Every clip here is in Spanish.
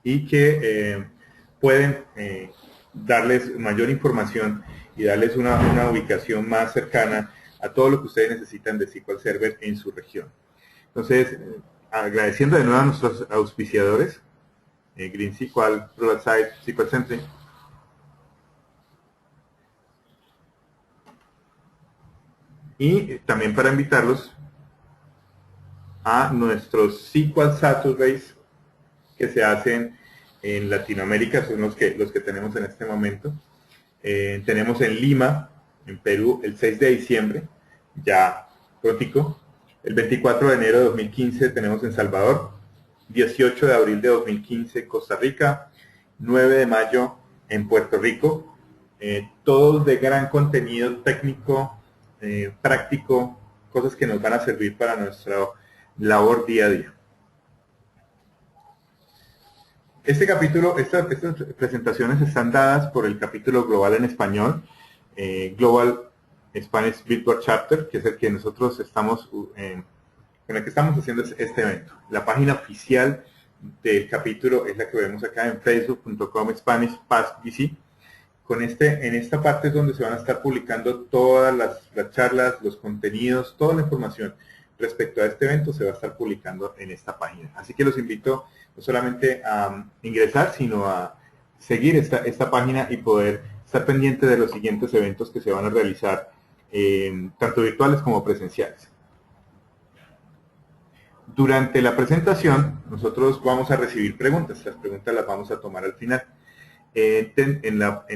y que pueden darles mayor información y darles una ubicación más cercana a todo lo que ustedes necesitan de SQL Server en su región. Entonces, agradeciendo de nuevo a nuestros auspiciadores, Green SQL, ProLabsite, SQL Sentry. Y también para invitarlos a nuestros SQL Saturdays que se hacen en Latinoamérica, son los que tenemos en este momento. Tenemos en Lima, en Perú, el 6 de diciembre, ya prontico. El 24 de enero de 2015 tenemos en Salvador, 18 de abril de 2015 Costa Rica, 9 de mayo en Puerto Rico, todos de gran contenido técnico, práctico, cosas que nos van a servir para nuestra labor día a día. Este capítulo, estas presentaciones están dadas por el capítulo global en español, Global Spanish Virtual Chapter, que es el que nosotros estamos, con el que estamos haciendo este evento. La página oficial del capítulo es la que vemos acá en facebook.com/SpanishPassBC. En esta parte es donde se van a estar publicando todas las charlas, los contenidos, toda la información respecto a este evento se va a estar publicando en esta página. Así que los invito no solamente a ingresar, sino a seguir esta página y poder estar pendiente de los siguientes eventos que se van a realizar, tanto virtuales como presenciales. Durante la presentación, nosotros vamos a recibir preguntas. Las preguntas las vamos a tomar al final. En la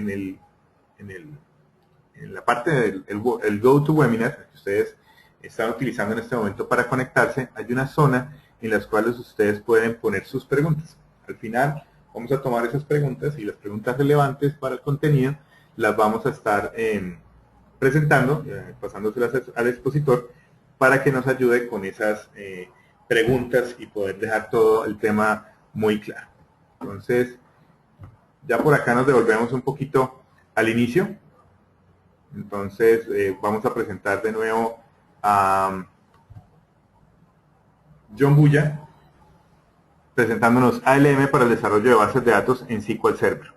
parte del GoToWebinar que ustedes están utilizando en este momento para conectarse, hay una zona en las cuales ustedes pueden poner sus preguntas. Al final vamos a tomar esas preguntas y las preguntas relevantes para el contenido las vamos a estar presentando, pasándoselas al expositor para que nos ayude con esas preguntas y poder dejar todo el tema muy claro. Entonces, ya por acá nos devolvemos un poquito al inicio. Entonces, vamos a presentar de nuevo a John Bulla, presentándonos ALM para el desarrollo de bases de datos en SQL Server.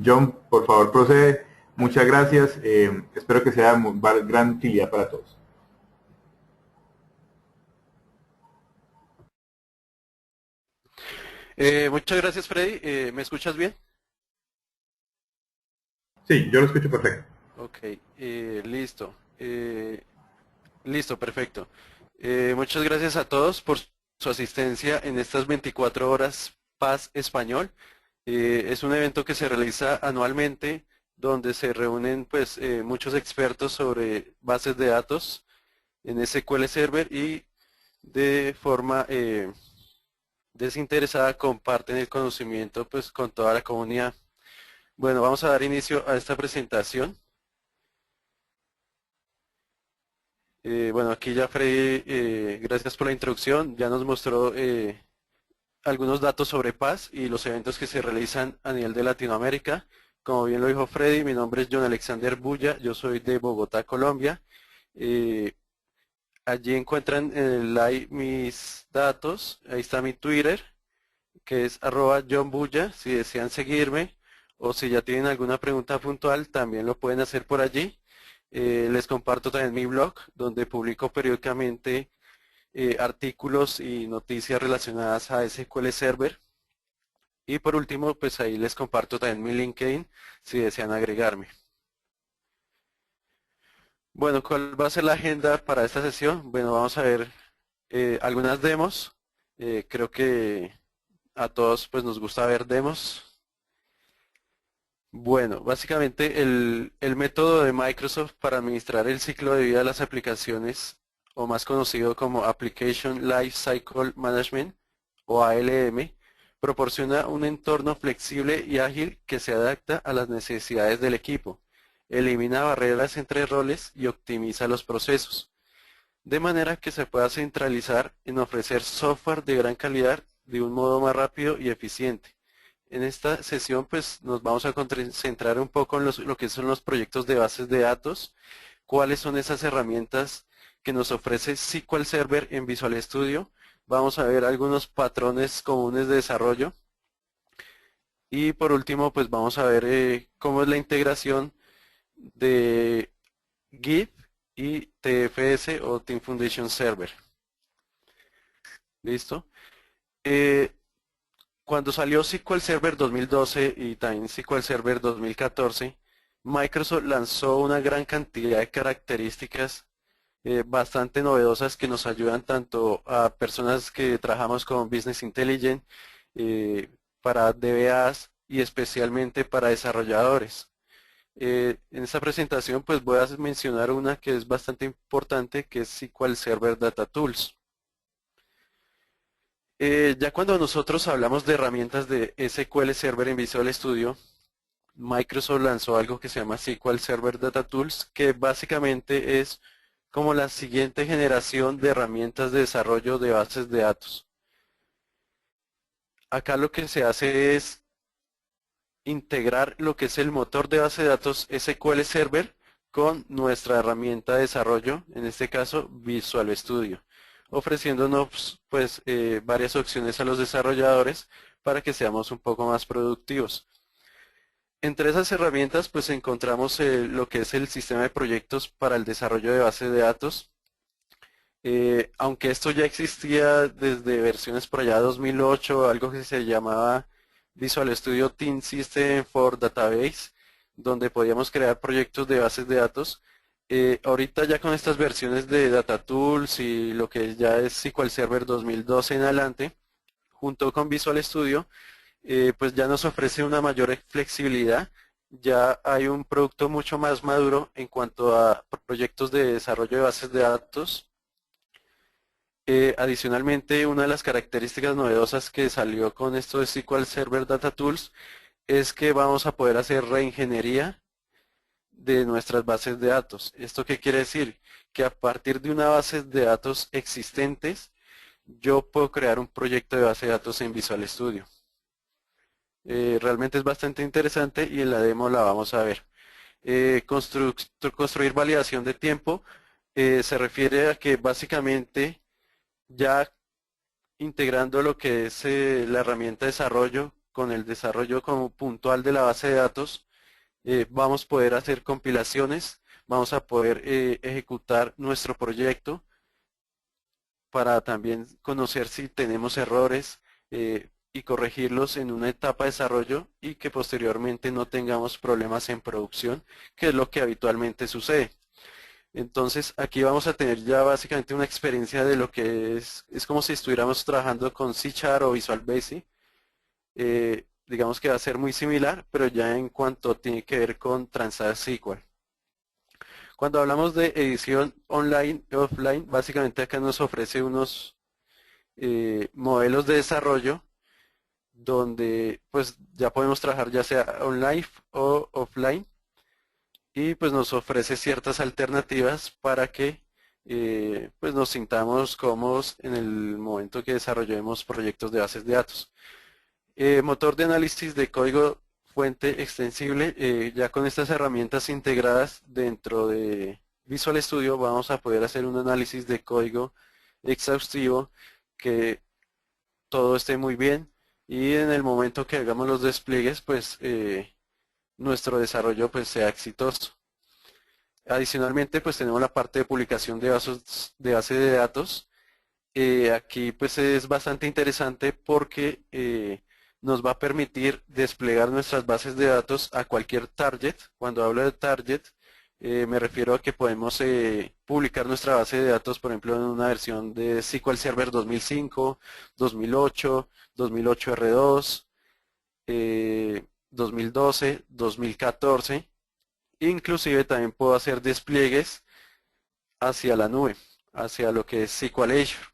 John, por favor, procede. Muchas gracias. Espero que sea de gran utilidad para todos. Muchas gracias, Freddy. ¿Me escuchas bien? Sí, yo lo escucho perfecto. Ok, listo. Listo, perfecto. Muchas gracias a todos por su asistencia en estas 24 horas Paz Español. Es un evento que se realiza anualmente donde se reúnen pues muchos expertos sobre bases de datos en SQL Server y de forma desinteresada comparten el conocimiento pues con toda la comunidad. Bueno, vamos a dar inicio a esta presentación. Bueno, aquí ya Freddy, gracias por la introducción, ya nos mostró algunos datos sobre Paz y los eventos que se realizan a nivel de Latinoamérica. Como bien lo dijo Freddy, mi nombre es John Alexander Bulla, yo soy de Bogotá, Colombia. Allí encuentran en el live mis datos, ahí está mi Twitter, que es @JohnBulla, si desean seguirme o si ya tienen alguna pregunta puntual, también lo pueden hacer por allí. Les comparto también mi blog, donde publico periódicamente artículos y noticias relacionadas a SQL Server. Y por último, pues ahí les comparto también mi LinkedIn, si desean agregarme. Bueno, ¿cuál va a ser la agenda para esta sesión? Bueno, vamos a ver algunas demos. Creo que a todos pues nos gusta ver demos. Bueno, básicamente el método de Microsoft para administrar el ciclo de vida de las aplicaciones, o más conocido como Application Lifecycle Management, o ALM, proporciona un entorno flexible y ágil que se adapta a las necesidades del equipo, elimina barreras entre roles y optimiza los procesos, de manera que se pueda centralizar en ofrecer software de gran calidad de un modo más rápido y eficiente. En esta sesión pues nos vamos a concentrar un poco en lo que son los proyectos de bases de datos, cuáles son esas herramientas que nos ofrece SQL Server en Visual Studio. Vamos a ver algunos patrones comunes de desarrollo Y por último, pues vamos a ver cómo es la integración de Git y TFS o Team Foundation Server. ¿Listo? Eh, Cuando salió SQL Server 2012 y también SQL Server 2014, Microsoft lanzó una gran cantidad de características bastante novedosas que nos ayudan tanto a personas que trabajamos con Business Intelligence, eh, para DBAs y especialmente para desarrolladores. En esta presentación pues voy a mencionar una que es bastante importante, que es SQL Server Data Tools. Ya cuando nosotros hablamos de herramientas de SQL Server en Visual Studio, Microsoft lanzó algo que se llama SQL Server Data Tools, que básicamente es como la siguiente generación de herramientas de desarrollo de bases de datos. Acá lo que se hace es integrar lo que es el motor de base de datos SQL Server con nuestra herramienta de desarrollo, en este caso Visual Studio, ofreciéndonos pues varias opciones a los desarrolladores para que seamos un poco más productivos. Entre esas herramientas pues encontramos lo que es el sistema de proyectos para el desarrollo de bases de datos. Aunque esto ya existía desde versiones por allá 2008, algo que se llamaba Visual Studio Team System for Database, donde podíamos crear proyectos de bases de datos. Ahorita ya con estas versiones de Data Tools y lo que ya es SQL Server 2012 en adelante, junto con Visual Studio, pues ya nos ofrece una mayor flexibilidad. Ya hay un producto mucho más maduro en cuanto a proyectos de desarrollo de bases de datos. Adicionalmente, una de las características novedosas que salió con esto de SQL Server Data Tools es que vamos a poder hacer reingeniería de nuestras bases de datos. ¿Esto qué quiere decir? Que a partir de una base de datos existentes, yo puedo crear un proyecto de base de datos en Visual Studio. Realmente es bastante interesante y en la demo la vamos a ver. Construir validación de tiempo se refiere a que básicamente ya integrando lo que es la herramienta de desarrollo con el desarrollo como puntual de la base de datos, vamos a poder hacer compilaciones, vamos a poder ejecutar nuestro proyecto para también conocer si tenemos errores y corregirlos en una etapa de desarrollo y que posteriormente no tengamos problemas en producción, que es lo que habitualmente sucede. Entonces aquí vamos a tener ya básicamente una experiencia de lo que es como si estuviéramos trabajando con C# o Visual Basic. Digamos que va a ser muy similar, pero ya en cuanto tiene que ver con Transact SQL. Cuando hablamos de edición online y offline, básicamente acá nos ofrece unos modelos de desarrollo donde pues ya podemos trabajar ya sea online o offline y pues nos ofrece ciertas alternativas para que pues nos sintamos cómodos en el momento que desarrollemos proyectos de bases de datos. Motor de análisis de código fuente extensible. Ya con estas herramientas integradas dentro de Visual Studio vamos a poder hacer un análisis de código exhaustivo, que todo esté muy bien y en el momento que hagamos los despliegues pues nuestro desarrollo pues sea exitoso. Adicionalmente pues tenemos la parte de publicación de base de datos. Aquí pues es bastante interesante porque nos va a permitir desplegar nuestras bases de datos a cualquier target. Cuando hablo de target, me refiero a que podemos publicar nuestra base de datos, por ejemplo, en una versión de SQL Server 2005, 2008, 2008 R2, 2012, 2014. Inclusive también puedo hacer despliegues hacia la nube, hacia lo que es SQL Azure.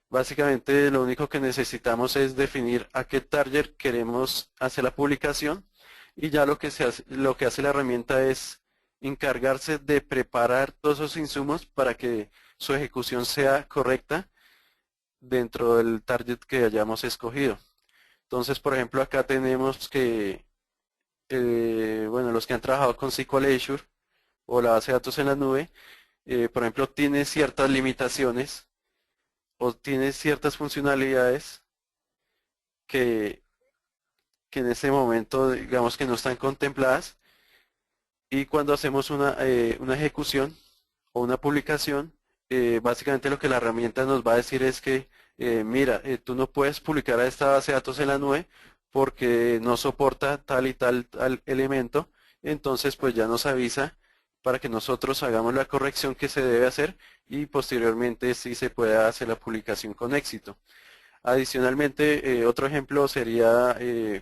Básicamente lo único que necesitamos es definir a qué target queremos hacer la publicación y ya lo que hace la herramienta es encargarse de preparar todos esos insumos para que su ejecución sea correcta dentro del target que hayamos escogido. Entonces, por ejemplo, acá tenemos que, bueno, los que han trabajado con SQL Azure o la base de datos en la nube, por ejemplo, tiene ciertas limitaciones o tiene ciertas funcionalidades que, que en este momento digamos que no están contempladas, y cuando hacemos una ejecución o una publicación, básicamente lo que la herramienta nos va a decir es que, mira, tú no puedes publicar a esta base de datos en la nube porque no soporta tal y tal elemento, entonces pues ya nos avisa para que nosotros hagamos la corrección que se debe hacer y posteriormente sí se pueda hacer la publicación con éxito. Adicionalmente, otro ejemplo sería,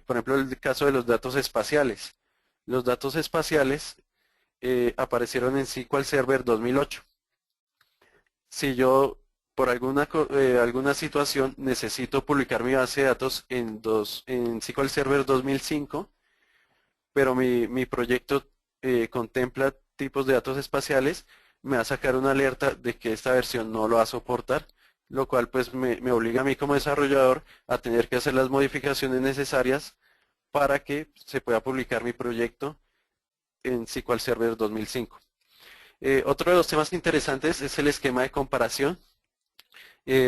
por ejemplo, el caso de los datos espaciales. Los datos espaciales aparecieron en SQL Server 2008. Si yo por alguna situación necesito publicar mi base de datos en SQL Server 2005, pero mi proyecto contempla tipos de datos espaciales, me va a sacar una alerta de que esta versión no lo va a soportar, lo cual pues me obliga a mí como desarrollador a tener que hacer las modificaciones necesarias para que se pueda publicar mi proyecto en SQL Server 2005. Otro de los temas interesantes es el esquema de comparación.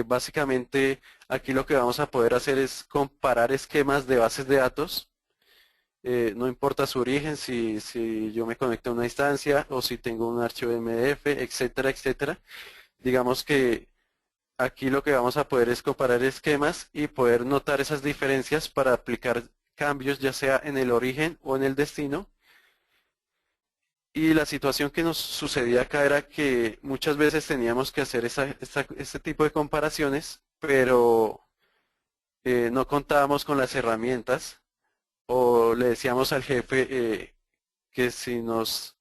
Básicamente aquí lo que vamos a poder hacer es comparar esquemas de bases de datos. No importa su origen, si yo me conecto a una instancia o si tengo un archivo MDF, etcétera, etcétera. Digamos que aquí lo que vamos a poder es comparar esquemas y poder notar esas diferencias para aplicar cambios ya sea en el origen o en el destino. Y la situación que nos sucedía acá era que muchas veces teníamos que hacer este tipo de comparaciones, pero no contábamos con las herramientas o le decíamos al jefe que si nos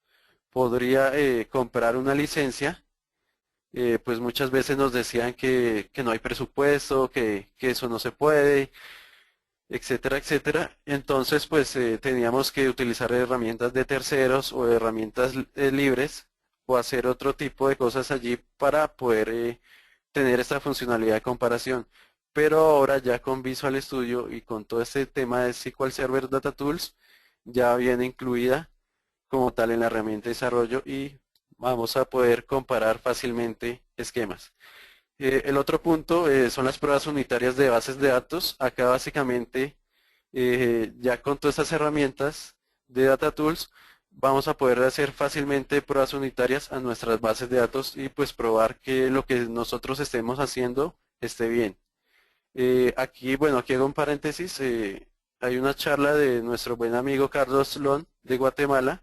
podría comprar una licencia, pues muchas veces nos decían que no hay presupuesto, que eso no se puede, etcétera, etcétera. Entonces, pues teníamos que utilizar herramientas de terceros o herramientas libres o hacer otro tipo de cosas allí para poder tener esta funcionalidad de comparación. Pero ahora ya con Visual Studio y con todo este tema de SQL Server Data Tools, ya viene incluida como tal en la herramienta de desarrollo y vamos a poder comparar fácilmente esquemas. El otro punto son las pruebas unitarias de bases de datos. Acá básicamente ya con todas estas herramientas de Data Tools vamos a poder hacer fácilmente pruebas unitarias a nuestras bases de datos y pues probar que lo que nosotros estemos haciendo esté bien. Aquí, bueno, aquí hago un paréntesis. Hay una charla de nuestro buen amigo Carlos Slon de Guatemala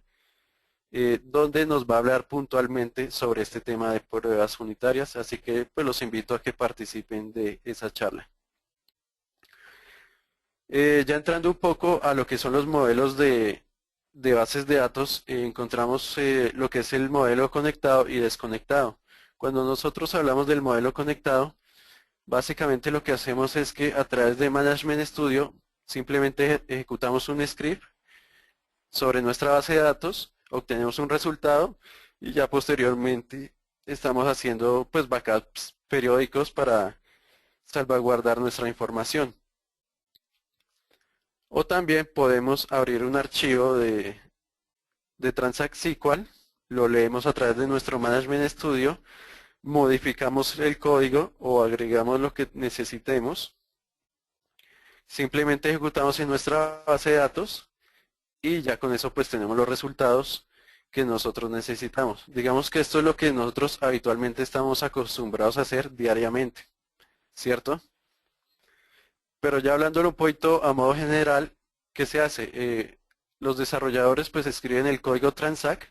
donde nos va a hablar puntualmente sobre este tema de pruebas unitarias, así que pues los invito a que participen de esa charla. Ya entrando un poco a lo que son los modelos de bases de datos, encontramos lo que es el modelo conectado y desconectado. Cuando nosotros hablamos del modelo conectado, básicamente lo que hacemos es que a través de Management Studio simplemente ejecutamos un script sobre nuestra base de datos, obtenemos un resultado y ya posteriormente estamos haciendo pues backups periódicos para salvaguardar nuestra información. O también podemos abrir un archivo de Transact SQL, lo leemos a través de nuestro Management Studio, modificamos el código o agregamos lo que necesitemos, simplemente ejecutamos en nuestra base de datos y ya con eso pues tenemos los resultados que nosotros necesitamos. Digamos que esto es lo que nosotros habitualmente estamos acostumbrados a hacer diariamente, ¿cierto? Pero ya hablándolo un poquito a modo general, ¿qué se hace? Los desarrolladores pues escriben el código Transact,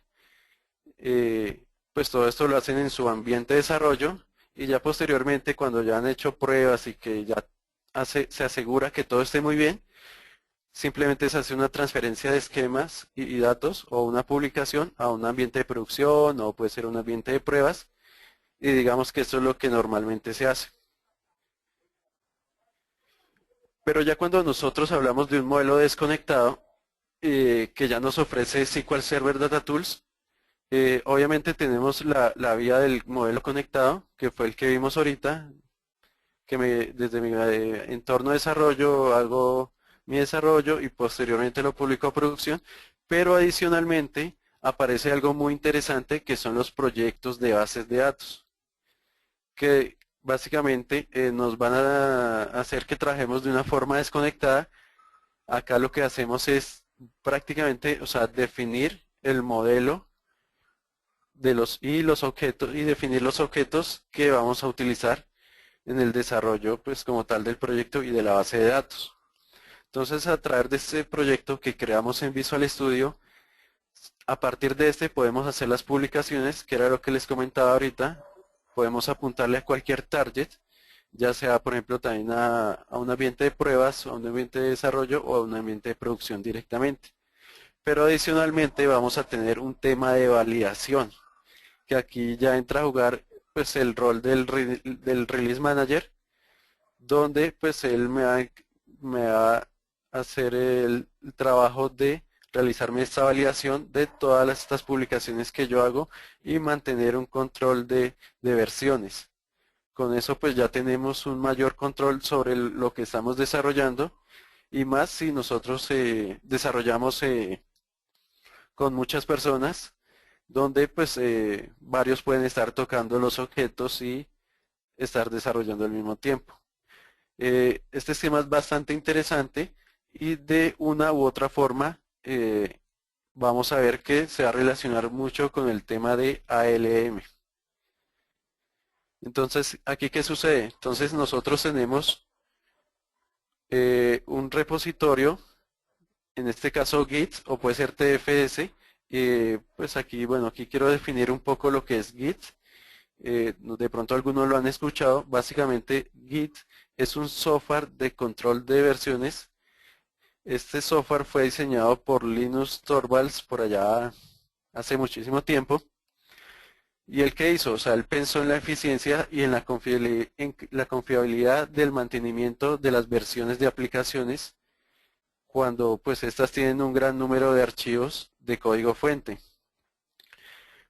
pues todo esto lo hacen en su ambiente de desarrollo y ya posteriormente cuando ya han hecho pruebas y que ya se asegura que todo esté muy bien, simplemente se hace una transferencia de esquemas y datos o una publicación a un ambiente de producción o puede ser un ambiente de pruebas y digamos que esto es lo que normalmente se hace. Pero ya cuando nosotros hablamos de un modelo desconectado que ya nos ofrece SQL Server Data Tools, obviamente tenemos la vía del modelo conectado que fue el que vimos ahorita, que desde mi entorno de desarrollo hago mi desarrollo y posteriormente lo publico a producción, pero adicionalmente aparece algo muy interesante que son los proyectos de bases de datos, que básicamente nos van a hacer que trabajemos de una forma desconectada Acá lo que hacemos es prácticamente, o sea, definir el modelo de los objetos y definir los objetos que vamos a utilizar en el desarrollo, pues como tal del proyecto y de la base de datos. Entonces, a través de este proyecto que creamos en Visual Studio, a partir de este podemos hacer las publicaciones, que era lo que les comentaba ahorita. Podemos apuntarle a cualquier target, ya sea, por ejemplo, también a un ambiente de pruebas, a un ambiente de desarrollo o a un ambiente de producción directamente. Pero adicionalmente vamos a tener un tema de validación, que aquí ya entra a jugar pues el rol del Release Manager, donde pues él me va a hacer el trabajo de realizarme esta validación de todas estas publicaciones que yo hago y mantener un control de versiones. Con eso pues ya tenemos un mayor control sobre lo que estamos desarrollando y más si nosotros desarrollamos con muchas personas donde pues varios pueden estar tocando los objetos y estar desarrollando al mismo tiempo. Este esquema es bastante interesante y de una u otra forma vamos a ver que se va a relacionar mucho con el tema de ALM. Entonces, ¿aquí qué sucede? Entonces nosotros tenemos un repositorio, en este caso Git o puede ser TFS. Pues aquí, bueno, aquí quiero definir un poco lo que es Git. De pronto algunos lo han escuchado. Básicamente Git es un software de control de versiones. Este software fue diseñado por Linus Torvalds por allá hace muchísimo tiempo. ¿Y él qué hizo? O sea, él pensó en la eficiencia y en la confiabilidad del mantenimiento de las versiones de aplicaciones cuando pues estas tienen un gran número de archivos de código fuente.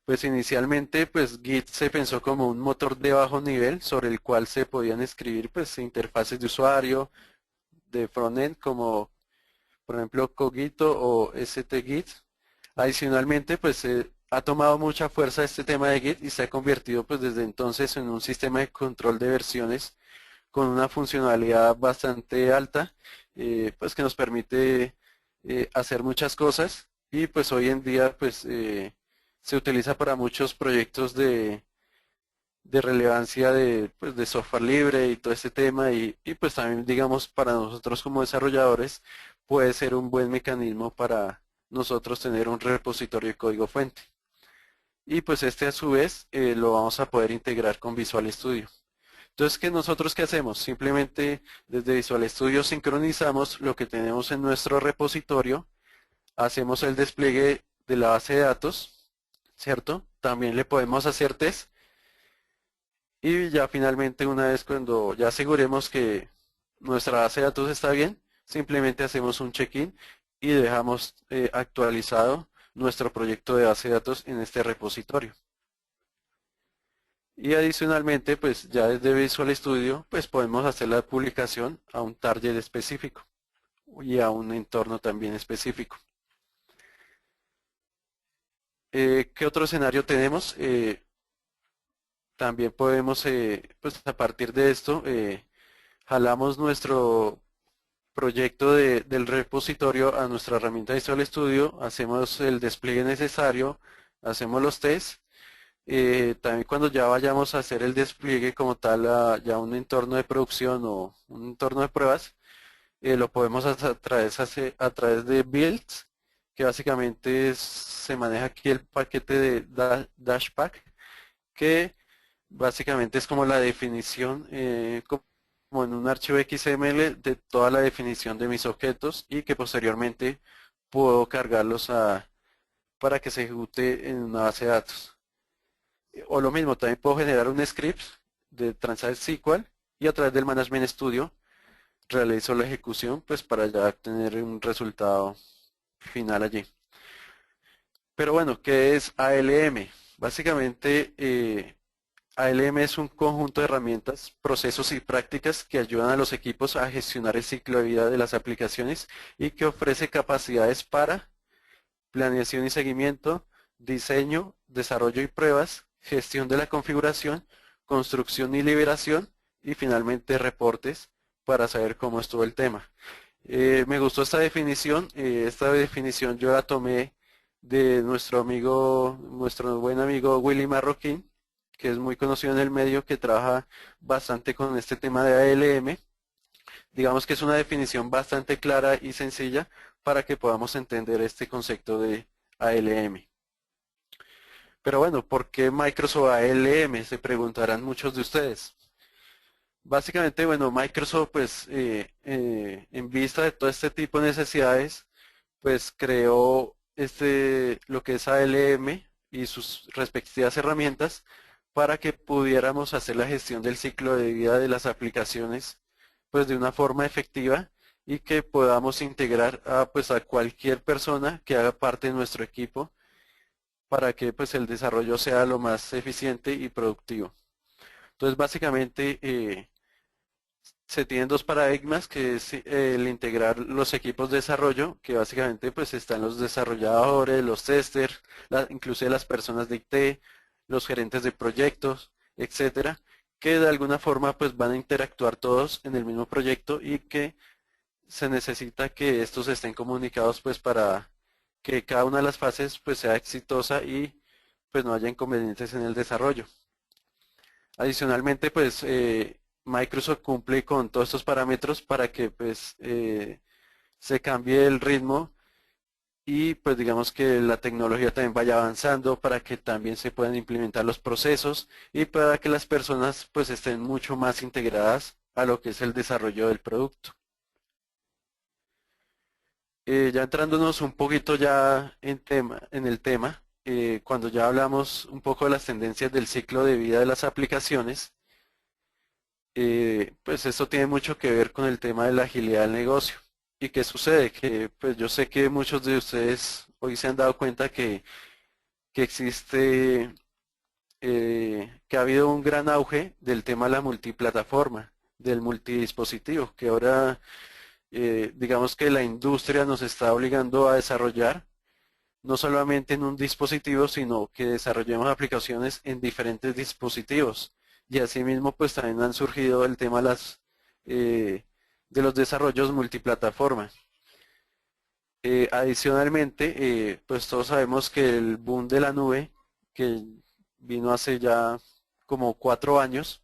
Pues inicialmente pues Git se pensó como un motor de bajo nivel sobre el cual se podían escribir pues interfaces de usuario de frontend como por ejemplo Cogito o STGit. Adicionalmente pues ha tomado mucha fuerza este tema de Git y se ha convertido pues desde entonces en un sistema de control de versiones con una funcionalidad bastante alta, pues que nos permite hacer muchas cosas y pues hoy en día pues se utiliza para muchos proyectos de relevancia pues, de software libre y todo este tema y pues también digamos para nosotros como desarrolladores puede ser un buen mecanismo para nosotros tener un repositorio de código fuente. Y pues este a su vez lo vamos a poder integrar con Visual Studio. Entonces, ¿qué hacemos? Simplemente desde Visual Studio sincronizamos lo que tenemos en nuestro repositorio, hacemos el despliegue de la base de datos, ¿cierto? También le podemos hacer test y ya finalmente una vez cuando ya aseguremos que nuestra base de datos está bien, simplemente hacemos un check-in y dejamos actualizado nuestro proyecto de base de datos en este repositorio. Y adicionalmente, pues ya desde Visual Studio, pues podemos hacer la publicación a un target específico y a un entorno también específico. ¿Qué otro escenario tenemos? También podemos, pues a partir de esto, jalamos nuestro proyecto del repositorio a nuestra herramienta Visual Studio, hacemos el despliegue necesario, hacemos los tests. También cuando ya vayamos a hacer el despliegue como tal a ya un entorno de producción o un entorno de pruebas, lo podemos hacer a través de builds, que básicamente se maneja aquí el paquete de Dashpack, que básicamente es como la definición, como en un archivo XML de toda la definición de mis objetos y que posteriormente puedo cargarlos para que se ejecute en una base de datos. O lo mismo, también puedo generar un script de Transact SQL y a través del Management Studio realizo la ejecución pues para ya tener un resultado final allí. Pero bueno, ¿qué es ALM? Básicamente ALM es un conjunto de herramientas, procesos y prácticas que ayudan a los equipos a gestionar el ciclo de vida de las aplicaciones y que ofrece capacidades para planeación y seguimiento, diseño, desarrollo y pruebas, gestión de la configuración, construcción y liberación y finalmente reportes para saber cómo estuvo el tema. Me gustó esta definición yo la tomé de nuestro buen amigo Willy Marroquín, que es muy conocido en el medio, que trabaja bastante con este tema de ALM. Digamos que es una definición bastante clara y sencilla para que podamos entender este concepto de ALM. Pero bueno, ¿por qué Microsoft ALM? Se preguntarán muchos de ustedes. Básicamente, bueno, Microsoft, pues, en vista de todo este tipo de necesidades, pues creó lo que es ALM y sus respectivas herramientas para que pudiéramos hacer la gestión del ciclo de vida de las aplicaciones, pues, de una forma efectiva y que podamos integrar pues, a cualquier persona que haga parte de nuestro equipo para que, pues, el desarrollo sea lo más eficiente y productivo. Entonces, básicamente, se tienen dos paradigmas, que es el integrar los equipos de desarrollo, que básicamente pues están los desarrolladores, los testers, inclusive las personas de IT, los gerentes de proyectos, etcétera, que de alguna forma pues van a interactuar todos en el mismo proyecto y que se necesita que estos estén comunicados pues para que cada una de las fases pues sea exitosa y pues no haya inconvenientes en el desarrollo. Adicionalmente, pues Microsoft cumple con todos estos parámetros para que pues se cambie el ritmo y pues digamos que la tecnología también vaya avanzando para que también se puedan implementar los procesos y para que las personas pues estén mucho más integradas a lo que es el desarrollo del producto. Ya entrándonos un poquito ya en el tema, cuando ya hablamos un poco de las tendencias del ciclo de vida de las aplicaciones, pues esto tiene mucho que ver con el tema de la agilidad del negocio. ¿Y qué sucede? Que pues yo sé que muchos de ustedes hoy se han dado cuenta que existe, que ha habido un gran auge del tema de la multiplataforma, del multidispositivo, que ahora digamos que la industria nos está obligando a desarrollar no solamente en un dispositivo, sino que desarrollemos aplicaciones en diferentes dispositivos. Y asimismo, pues también han surgido el tema eh, de los desarrollos multiplataforma. Adicionalmente, pues todos sabemos que el boom de la nube, que vino hace ya como 4 años,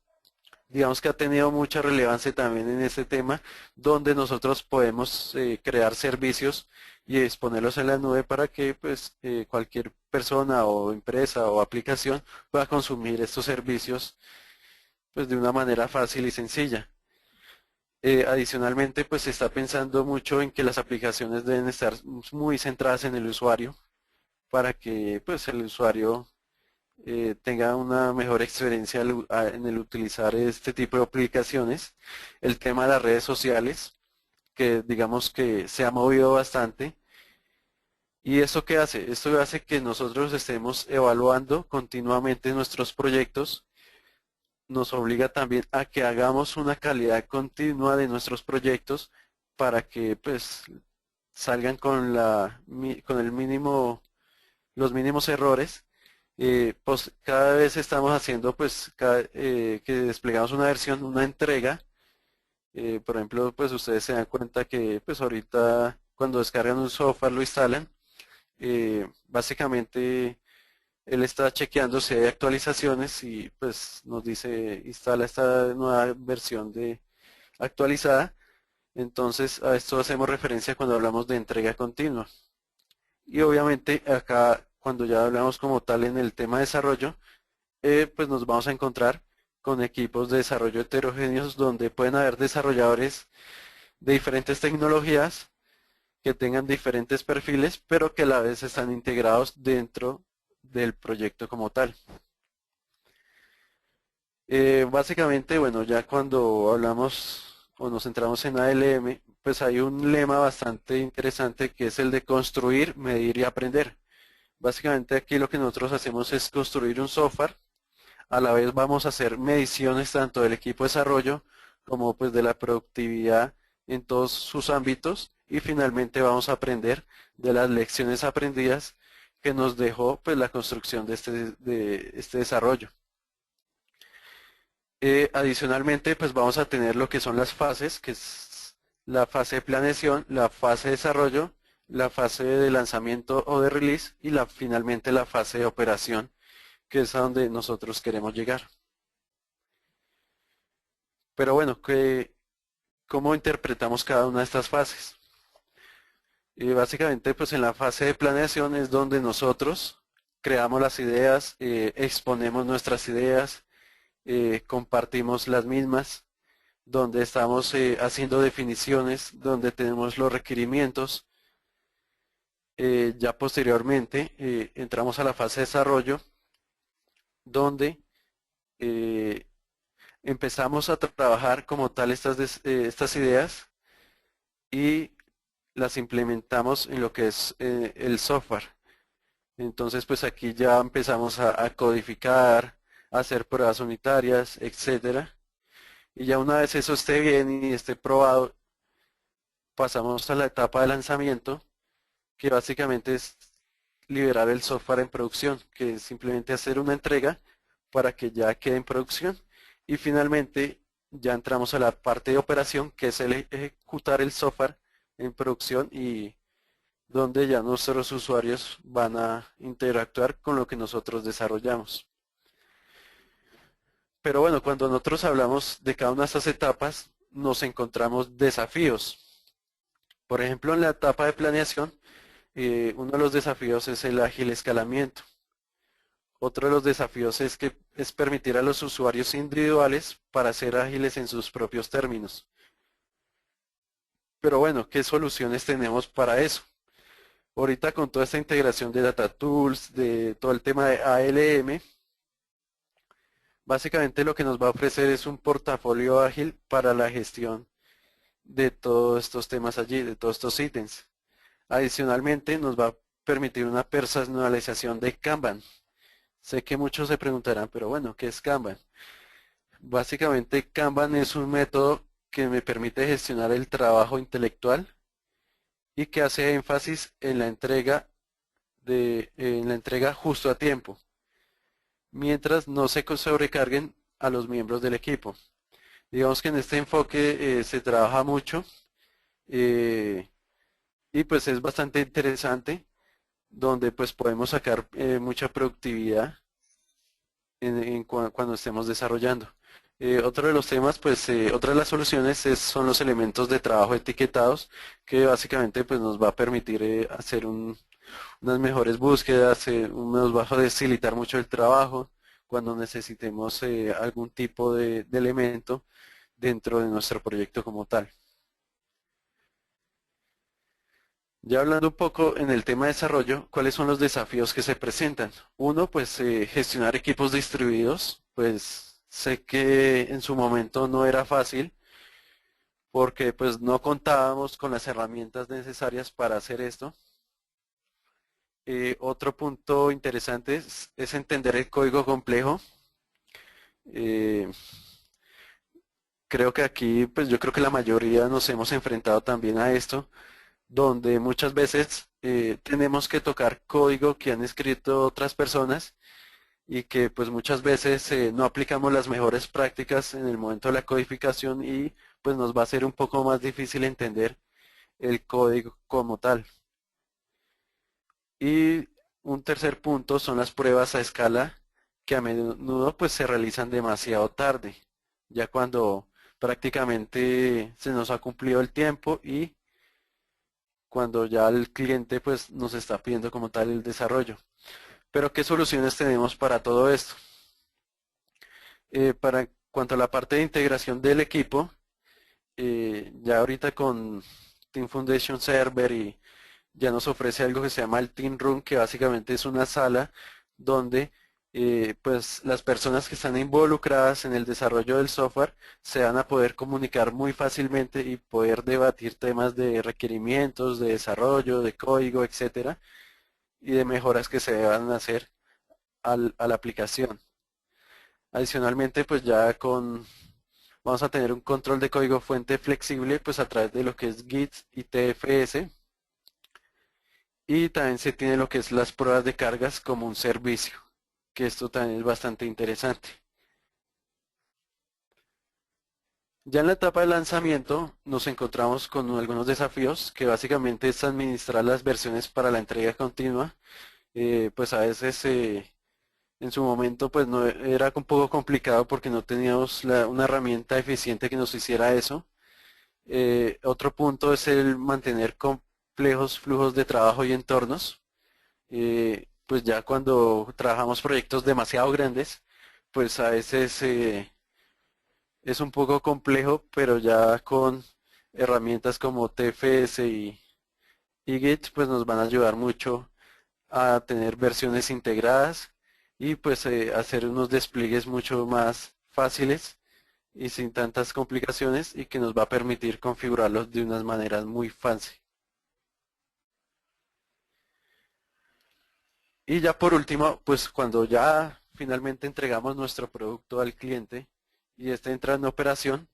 digamos que ha tenido mucha relevancia también en este tema, donde nosotros podemos crear servicios y exponerlos en la nube para que pues cualquier persona o empresa o aplicación pueda consumir estos servicios pues de una manera fácil y sencilla. Adicionalmente, pues se está pensando mucho en que las aplicaciones deben estar muy centradas en el usuario para que pues el usuario tenga una mejor experiencia en el utilizar este tipo de aplicaciones. El tema de las redes sociales, que digamos que se ha movido bastante. ¿Y esto qué hace? Esto hace que nosotros estemos evaluando continuamente nuestros proyectos. Nos obliga también a que hagamos una calidad continua de nuestros proyectos para que pues salgan con el mínimo, los mínimos errores. Pues cada vez estamos haciendo pues que desplegamos una versión, una entrega. Por ejemplo, pues ustedes se dan cuenta que pues ahorita cuando descargan un software lo instalan. Básicamente él está chequeando si hay actualizaciones y pues nos dice instala esta nueva versión de actualizada. Entonces a esto hacemos referencia cuando hablamos de entrega continua. Y obviamente acá cuando ya hablamos como tal en el tema de desarrollo, pues nos vamos a encontrar con equipos de desarrollo heterogéneos donde pueden haber desarrolladores de diferentes tecnologías que tengan diferentes perfiles, pero que a la vez están integrados dentro del proyecto como tal. Básicamente, bueno, ya cuando hablamos o nos centramos en ALM, pues hay un lema bastante interesante que es el de construir, medir y aprender. Básicamente aquí lo que nosotros hacemos es construir un software, a la vez vamos a hacer mediciones tanto del equipo de desarrollo como pues de la productividad en todos sus ámbitos y finalmente vamos a aprender de las lecciones aprendidas que nos dejó pues la construcción de este desarrollo. Adicionalmente pues vamos a tener lo que son las fases, que es la fase de planeación, la fase de desarrollo, la fase de lanzamiento o de release y finalmente la fase de operación, que es a donde nosotros queremos llegar. Pero bueno, ¿cómo interpretamos cada una de estas fases? Básicamente, pues en la fase de planeación es donde nosotros creamos las ideas, exponemos nuestras ideas, compartimos las mismas, donde estamos haciendo definiciones, donde tenemos los requerimientos. Ya posteriormente entramos a la fase de desarrollo, donde eh, empezamos a trabajar como tal estas ideas y las implementamos en lo que es el software. Entonces, pues aquí ya empezamos a codificar, a hacer pruebas unitarias, etcétera. Y ya una vez eso esté bien y esté probado, pasamos a la etapa de lanzamiento, que básicamente es liberar el software en producción, que es simplemente hacer una entrega para que ya quede en producción. Y finalmente ya entramos a la parte de operación, que es el ejecutar el software en producción y donde ya nuestros usuarios van a interactuar con lo que nosotros desarrollamos. Pero bueno, cuando nosotros hablamos de cada una de estas etapas, nos encontramos desafíos. Por ejemplo, en la etapa de planeación, uno de los desafíos es el ágil escalamiento. Otro de los desafíos es permitir a los usuarios individuales para ser ágiles en sus propios términos. Pero bueno, ¿qué soluciones tenemos para eso? Ahorita con toda esta integración de Data Tools, de todo el tema de ALM, básicamente lo que nos va a ofrecer es un portafolio ágil para la gestión de todos estos temas allí, de todos estos ítems. Adicionalmente, nos va a permitir una personalización de Kanban. Sé que muchos se preguntarán, pero bueno, ¿qué es Kanban? Básicamente, Kanban es un método que me permite gestionar el trabajo intelectual y que hace énfasis en la entrega justo a tiempo, mientras no se sobrecarguen a los miembros del equipo. Digamos que en este enfoque se trabaja mucho eh, y pues es bastante interesante, donde pues podemos sacar mucha productividad cuando estemos desarrollando. Otro de los temas, pues otra de las soluciones son los elementos de trabajo etiquetados, que básicamente pues nos va a permitir hacer unas mejores búsquedas, nos va a facilitar mucho el trabajo cuando necesitemos algún tipo de elemento dentro de nuestro proyecto como tal. Ya hablando un poco en el tema de desarrollo, ¿cuáles son los desafíos que se presentan? Uno, pues gestionar equipos distribuidos, pues sé que en su momento no era fácil porque pues no contábamos con las herramientas necesarias para hacer esto. Otro punto interesante es entender el código complejo. Eh, Creo que aquí, pues yo creo que la mayoría nos hemos enfrentado también a esto, donde muchas veces tenemos que tocar código que han escrito otras personas y que pues muchas veces no aplicamos las mejores prácticas en el momento de la codificación y pues nos va a ser un poco más difícil entender el código como tal. Y un tercer punto son las pruebas a escala que a menudo pues se realizan demasiado tarde, ya cuando prácticamente se nos ha cumplido el tiempo y cuando ya el cliente pues nos está pidiendo como tal el desarrollo. Pero ¿qué soluciones tenemos para todo esto? Para cuanto a la parte de integración del equipo, ya ahorita con Team Foundation Server y ya nos ofrece algo que se llama el Team Room, que básicamente es una sala donde pues las personas que están involucradas en el desarrollo del software se van a poder comunicar muy fácilmente y poder debatir temas de requerimientos, de desarrollo, de código, etcétera, y de mejoras que se deban hacer a la aplicación. Adicionalmente, pues vamos a tener un control de código fuente flexible pues a través de lo que es Git y TFS, y también se tiene lo que es las pruebas de cargas como un servicio, que esto también es bastante interesante. Ya en la etapa de lanzamiento nos encontramos con algunos desafíos que básicamente es administrar las versiones para la entrega continua. Pues a veces en su momento pues no era un poco complicado porque no teníamos una herramienta eficiente que nos hiciera eso. Otro punto es el mantener complejos flujos de trabajo y entornos. Pues ya cuando trabajamos proyectos demasiado grandes, pues a veces es un poco complejo, pero ya con herramientas como TFS y Git, pues nos van a ayudar mucho a tener versiones integradas y pues hacer unos despliegues mucho más fáciles y sin tantas complicaciones y que nos va a permitir configurarlos de unas maneras muy fancy. Y ya por último, pues cuando ya finalmente entregamos nuestro producto al cliente y este entra en operación,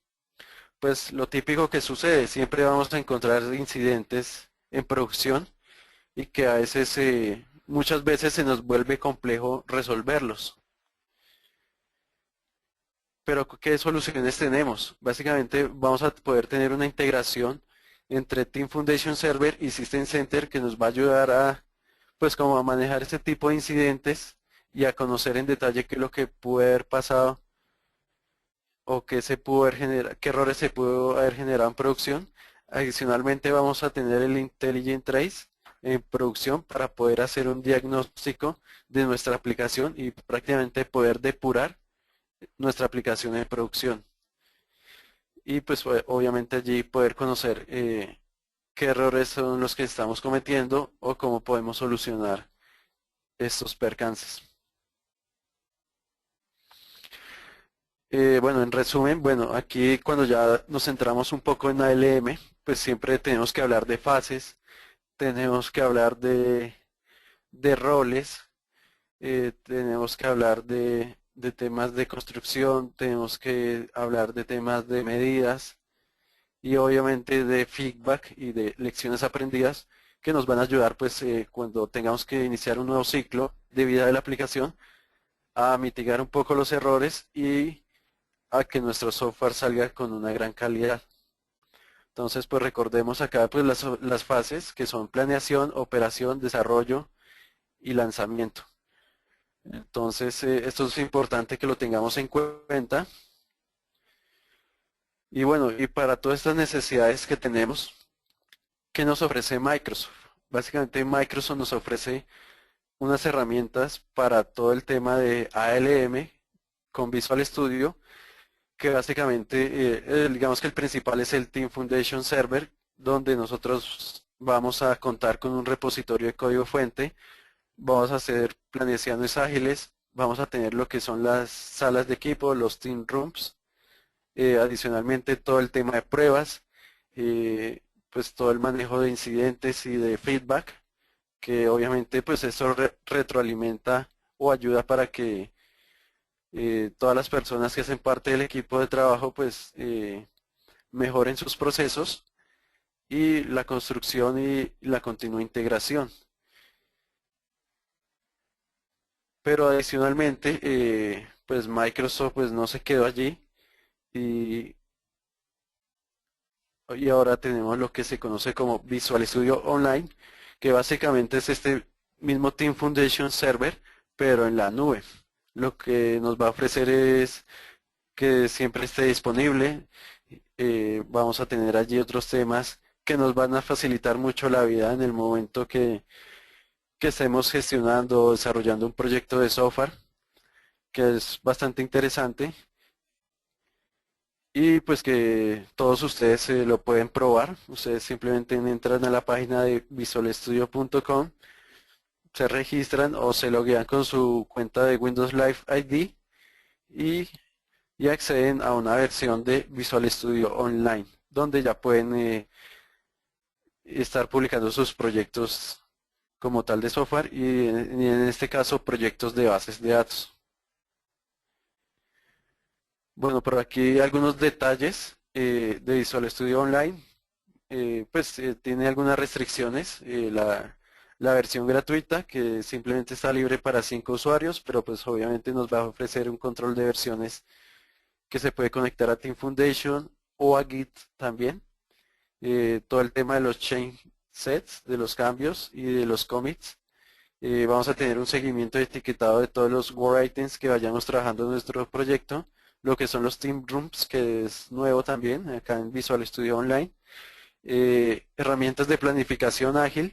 pues lo típico que sucede, siempre vamos a encontrar incidentes en producción y que a veces, muchas veces se nos vuelve complejo resolverlos. Pero ¿qué soluciones tenemos? Básicamente vamos a poder tener una integración entre Team Foundation Server y System Center que nos va a ayudar a, pues como a manejar este tipo de incidentes y a conocer en detalle qué es lo que pudo haber pasado o qué se pudo haber generado, qué errores se pudo haber generado en producción. Adicionalmente vamos a tener el Intelligent Trace en producción para poder hacer un diagnóstico de nuestra aplicación y prácticamente poder depurar nuestra aplicación en producción. Y pues obviamente allí poder conocer qué errores son los que estamos cometiendo o cómo podemos solucionar estos percances. Bueno, en resumen, bueno, aquí cuando ya nos centramos un poco en ALM, pues siempre tenemos que hablar de fases, tenemos que hablar de roles, tenemos que hablar de temas de construcción, tenemos que hablar de temas de medidas y obviamente de feedback y de lecciones aprendidas que nos van a ayudar pues cuando tengamos que iniciar un nuevo ciclo de vida de la aplicación a mitigar un poco los errores y a que nuestro software salga con una gran calidad. Entonces, pues recordemos acá pues las fases que son planeación, operación, desarrollo y lanzamiento. Entonces, esto es importante que lo tengamos en cuenta. Y bueno, y para todas estas necesidades que tenemos, ¿qué nos ofrece Microsoft? Básicamente Microsoft nos ofrece unas herramientas para todo el tema de ALM con Visual Studio que básicamente, digamos que el principal es el Team Foundation Server, donde nosotros vamos a contar con un repositorio de código fuente, vamos a hacer planeaciones ágiles, vamos a tener lo que son las salas de equipo, los Team Rooms, adicionalmente todo el tema de pruebas, pues todo el manejo de incidentes y de feedback, que obviamente pues eso retroalimenta o ayuda para que todas las personas que hacen parte del equipo de trabajo pues mejoren sus procesos y la construcción y la continua integración. Pero adicionalmente pues Microsoft pues no se quedó allí y, y ahora tenemos lo que se conoce como Visual Studio Online, que básicamente es este mismo Team Foundation Server, pero en la nube. Lo que nos va a ofrecer es que siempre esté disponible. Vamos a tener allí otros temas que nos van a facilitar mucho la vida en el momento que estemos gestionando o desarrollando un proyecto de software, que es bastante interesante y pues que todos ustedes lo pueden probar. Ustedes simplemente entran a la página de visualstudio.com, se registran o se loguean con su cuenta de Windows Live ID y y acceden a una versión de Visual Studio Online, donde ya pueden estar publicando sus proyectos como tal de software y en este caso proyectos de bases de datos. Bueno, por aquí algunos detalles de Visual Studio Online. Pues tiene algunas restricciones. La versión gratuita que simplemente está libre para 5 usuarios, pero pues obviamente nos va a ofrecer un control de versiones que se puede conectar a Team Foundation o a Git también. Todo el tema de los change sets, de los cambios y de los commits. Vamos a tener un seguimiento de etiquetado de todos los work items que vayamos trabajando en nuestro proyecto, lo que son los team rooms, que es nuevo también acá en Visual Studio Online, herramientas de planificación ágil.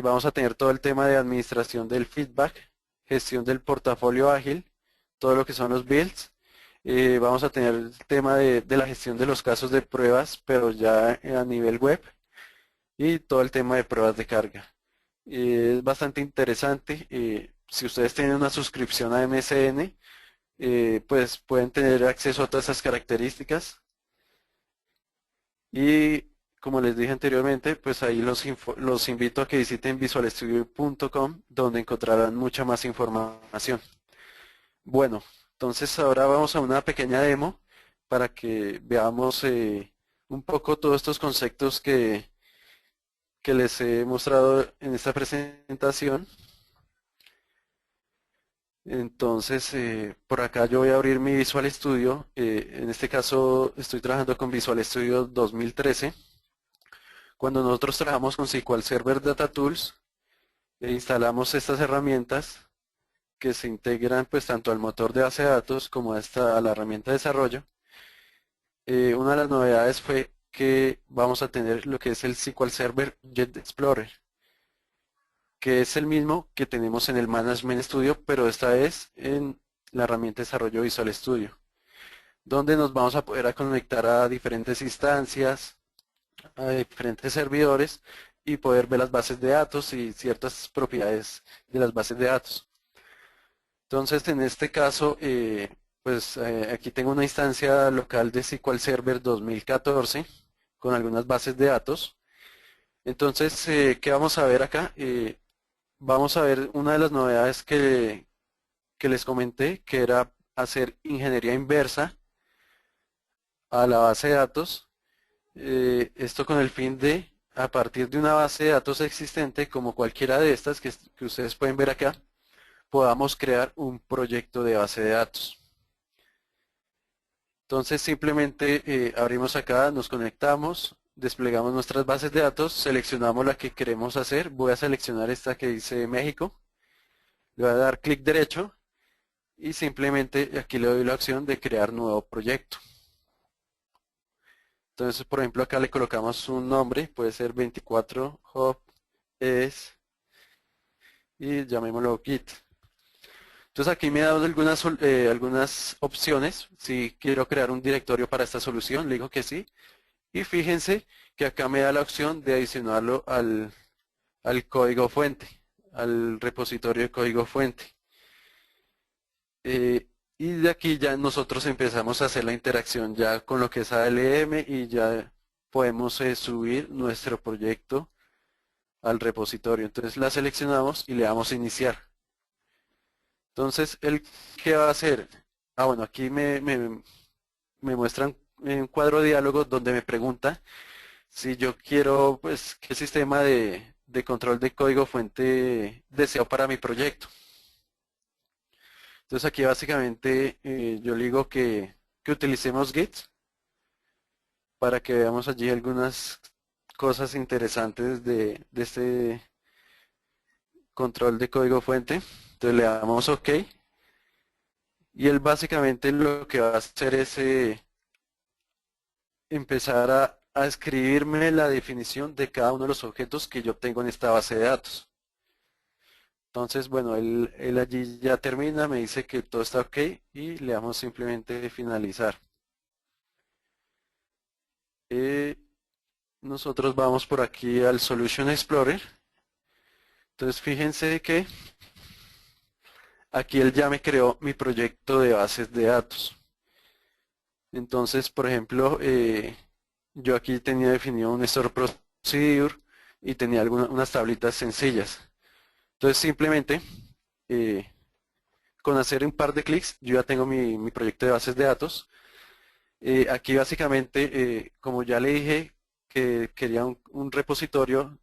Vamos a tener todo el tema de administración del feedback, gestión del portafolio ágil, todo lo que son los builds. Vamos a tener el tema de la gestión de los casos de pruebas, pero ya a nivel web, y todo el tema de pruebas de carga. Es bastante interesante. Si ustedes tienen una suscripción a MSN, pues pueden tener acceso a todas esas características. Y como les dije anteriormente, pues ahí los invito a que visiten visualstudio.com, donde encontrarán mucha más información. Bueno, entonces ahora vamos a una pequeña demo para que veamos un poco todos estos conceptos que les he mostrado en esta presentación. Entonces, por acá yo voy a abrir mi Visual Studio. En este caso estoy trabajando con Visual Studio 2013. Cuando nosotros trabajamos con SQL Server Data Tools, instalamos estas herramientas que se integran pues tanto al motor de base de datos como a la herramienta de desarrollo. Una de las novedades fue que vamos a tener lo que es el SQL Server Jet Explorer, que es el mismo que tenemos en el Management Studio, pero esta vez en la herramienta de desarrollo Visual Studio, donde nos vamos a poder conectar a diferentes instancias, a diferentes servidores y poder ver las bases de datos y ciertas propiedades de las bases de datos. Entonces, en este caso, pues aquí tengo una instancia local de SQL Server 2014 con algunas bases de datos. Entonces, ¿qué vamos a ver acá? Vamos a ver una de las novedades que les comenté, que era hacer ingeniería inversa a la base de datos. Esto con el fin de, a partir de una base de datos existente, como cualquiera de estas que ustedes pueden ver acá, podamos crear un proyecto de base de datos. Entonces simplemente abrimos acá, nos conectamos, desplegamos nuestras bases de datos, seleccionamos la que queremos hacer. Voy a seleccionar esta que dice México. Le voy a dar clic derecho y simplemente aquí le doy la opción de crear nuevo proyecto. Entonces, por ejemplo, acá le colocamos un nombre, puede ser 24 hub es y llamémoslo Git. Entonces aquí me da algunas opciones. Si quiero crear un directorio para esta solución, le digo que sí. Y fíjense que acá me da la opción de adicionarlo al código fuente, al repositorio de código fuente. Y de aquí ya nosotros empezamos a hacer la interacción ya con lo que es ALM y ya podemos subir nuestro proyecto al repositorio. Entonces la seleccionamos y le damos a iniciar. Entonces, ¿qué va a hacer? Bueno, aquí me muestran un cuadro de diálogo donde me pregunta si yo quiero, pues, qué sistema de control de código fuente deseo para mi proyecto. Entonces aquí básicamente yo le digo que utilicemos Git para que veamos allí algunas cosas interesantes de este control de código fuente. Entonces le damos OK. Y él básicamente lo que va a hacer es empezar a escribirme la definición de cada uno de los objetos que yo tengo en esta base de datos. Entonces, bueno, él allí ya termina, me dice que todo está OK y le damos simplemente finalizar. Nosotros vamos por aquí al Solution Explorer. Entonces, fíjense que aquí él ya me creó mi proyecto de bases de datos. Entonces, por ejemplo, yo aquí tenía definido un store procedure y tenía unas tablitas sencillas. Entonces, simplemente con hacer un par de clics, yo ya tengo mi proyecto de bases de datos. Aquí básicamente, como ya le dije que quería un repositorio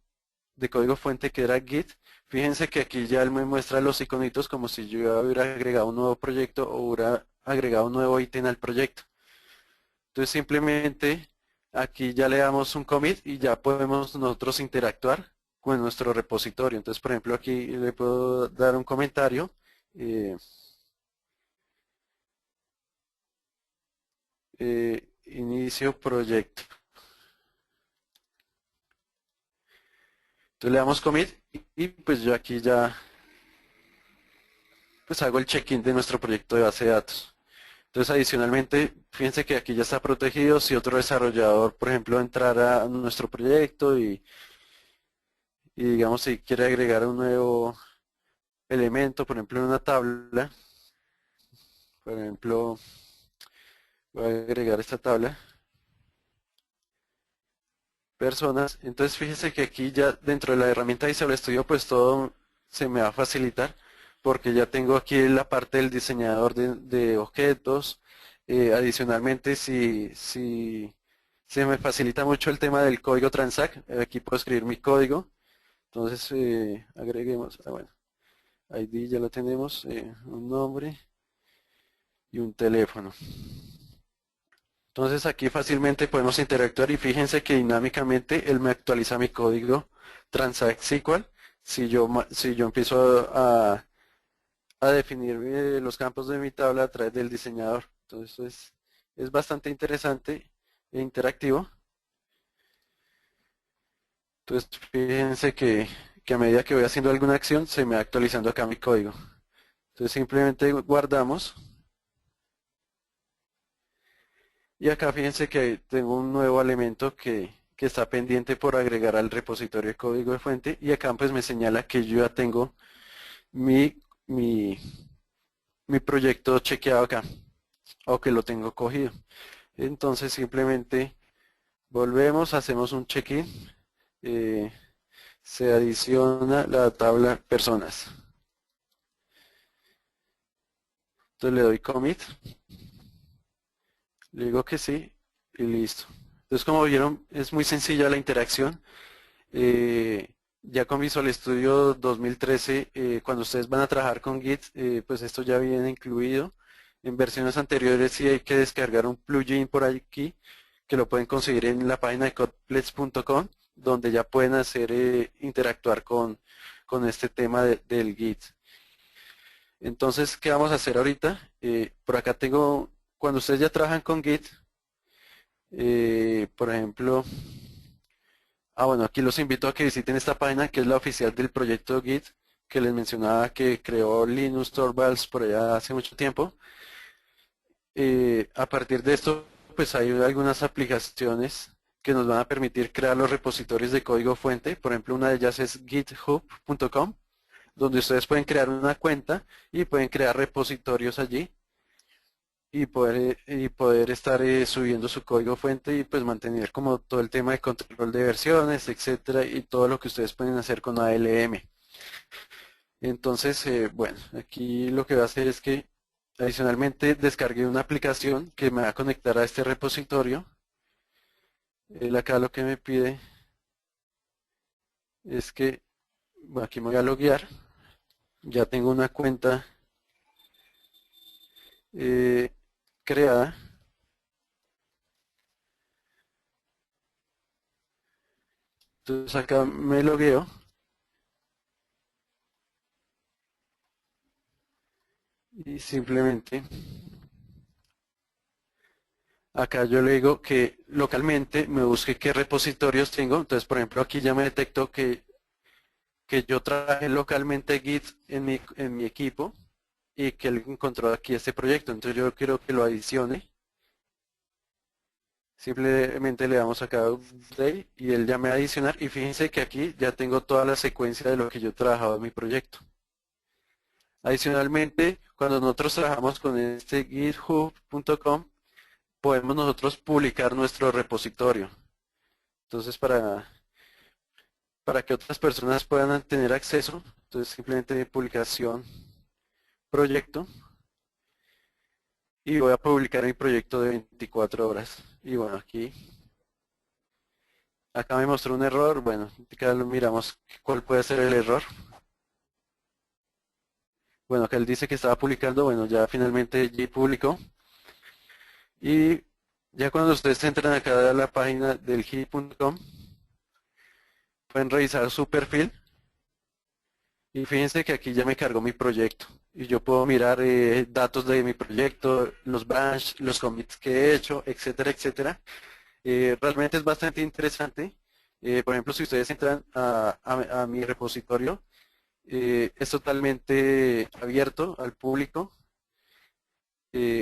de código fuente que era Git, fíjense que aquí ya él me muestra los iconitos como si yo hubiera agregado un nuevo proyecto o hubiera agregado un nuevo ítem al proyecto. Entonces simplemente aquí ya le damos un commit y ya podemos nosotros interactuar con nuestro repositorio. Entonces, por ejemplo, aquí le puedo dar un comentario. eh, Inicio proyecto. Entonces le damos commit y pues yo aquí ya pues hago el check-in de nuestro proyecto de base de datos. Entonces adicionalmente, fíjense que aquí ya está protegido si otro desarrollador, por ejemplo, entrara a nuestro proyecto y digamos si quiere agregar un nuevo elemento, por ejemplo, en una tabla, por ejemplo, voy a agregar esta tabla, personas. Entonces fíjense que aquí ya dentro de la herramienta Visual Studio pues todo se me va a facilitar porque ya tengo aquí la parte del diseñador de objetos. Adicionalmente si se me facilita mucho el tema del código Transact, aquí puedo escribir mi código. Entonces agreguemos, bueno, ID ya lo tenemos, un nombre y un teléfono. Entonces aquí fácilmente podemos interactuar y fíjense que dinámicamente él me actualiza mi código Transact SQL si yo empiezo a definir los campos de mi tabla a través del diseñador. Entonces es bastante interesante e interactivo. Entonces fíjense que a medida que voy haciendo alguna acción se me va actualizando acá mi código. Entonces simplemente guardamos. Y acá fíjense que tengo un nuevo elemento que está pendiente por agregar al repositorio de código de fuente y acá pues me señala que yo ya tengo mi, mi, mi proyecto chequeado acá o que lo tengo cogido. Entonces simplemente volvemos, hacemos un check-in, eh, se adiciona la tabla personas. Entonces le doy commit, le digo que sí y listo. Entonces como vieron es muy sencilla la interacción. Eh, ya con Visual Studio 2013, cuando ustedes van a trabajar con Git, pues esto ya viene incluido. En versiones anteriores sí hay que descargar un plugin por aquí, que lo pueden conseguir en la página de Kotlets.com, donde ya pueden hacer interactuar con este tema del Git. Entonces, ¿qué vamos a hacer ahorita? Por acá tengo, cuando ustedes ya trabajan con Git, por ejemplo, bueno, aquí los invito a que visiten esta página que es la oficial del proyecto Git que les mencionaba que creó Linus Torvalds por allá hace mucho tiempo. A partir de esto, pues hay algunas aplicaciones que nos van a permitir crear los repositorios de código fuente. Por ejemplo, una de ellas es github.com, donde ustedes pueden crear una cuenta y pueden crear repositorios allí y poder estar subiendo su código fuente y pues mantener como todo el tema de control de versiones, etcétera, y todo lo que ustedes pueden hacer con ALM. Entonces, bueno, aquí lo que va a hacer es que adicionalmente descargué una aplicación que me va a conectar a este repositorio. Él acá lo que me pide es que, bueno, aquí me voy a loguear, ya tengo una cuenta eh, creada. Entonces acá me logueo y simplemente acá yo le digo que localmente me busque qué repositorios tengo. Entonces, por ejemplo, aquí ya me detectó que yo traje localmente Git en mi equipo y que él encontró aquí este proyecto. Entonces yo quiero que lo adicione. Simplemente le damos acá Update y él ya me va a adicionar. Y fíjense que aquí ya tengo toda la secuencia de lo que yo he trabajado en mi proyecto. Adicionalmente, cuando nosotros trabajamos con este github.com, podemos nosotros publicar nuestro repositorio. Entonces, para que otras personas puedan tener acceso, entonces simplemente publicación, proyecto, y voy a publicar mi proyecto de 24 horas. Y bueno, acá me mostró un error, bueno, acá lo miramos cuál puede ser el error. Bueno, acá él dice que estaba publicando, bueno, ya finalmente ya publicó. Y Ya cuando ustedes entran acá a la página del git.com, pueden revisar su perfil y fíjense que aquí ya me cargó mi proyecto y yo puedo mirar datos de mi proyecto, los branch, los commits que he hecho, etcétera, etcétera. Realmente es bastante interesante. Por ejemplo, si ustedes entran a mi repositorio, es totalmente abierto al público.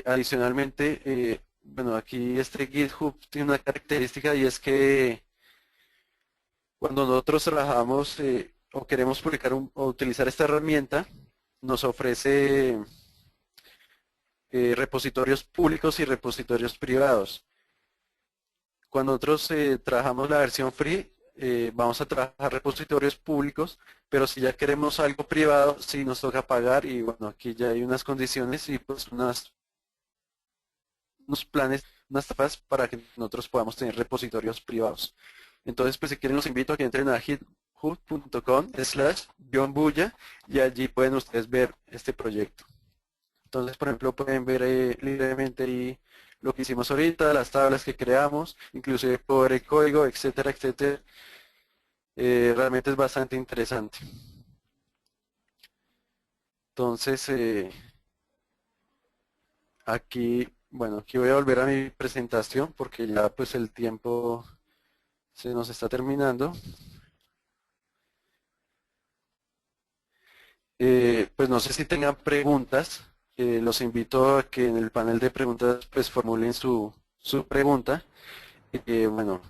Adicionalmente, bueno, aquí este GitHub tiene una característica y es que cuando nosotros trabajamos o queremos publicar o utilizar esta herramienta, nos ofrece repositorios públicos y repositorios privados. Cuando nosotros trabajamos la versión free, vamos a trabajar repositorios públicos, pero si ya queremos algo privado, sí nos toca pagar y bueno, aquí ya hay unas condiciones y pues unos planes, unas tapas para que nosotros podamos tener repositorios privados. Entonces, pues si quieren los invito a que entren a github.com/bulla y allí pueden ustedes ver este proyecto. Entonces, por ejemplo, pueden ver libremente ahí lo que hicimos ahorita, las tablas que creamos, inclusive puedo ver el código, etcétera, etcétera. Realmente es bastante interesante. Entonces, aquí, bueno, aquí voy a volver a mi presentación porque ya pues el tiempo se nos está terminando. Pues no sé si tengan preguntas. Los invito a que en el panel de preguntas pues formulen su pregunta. Bueno,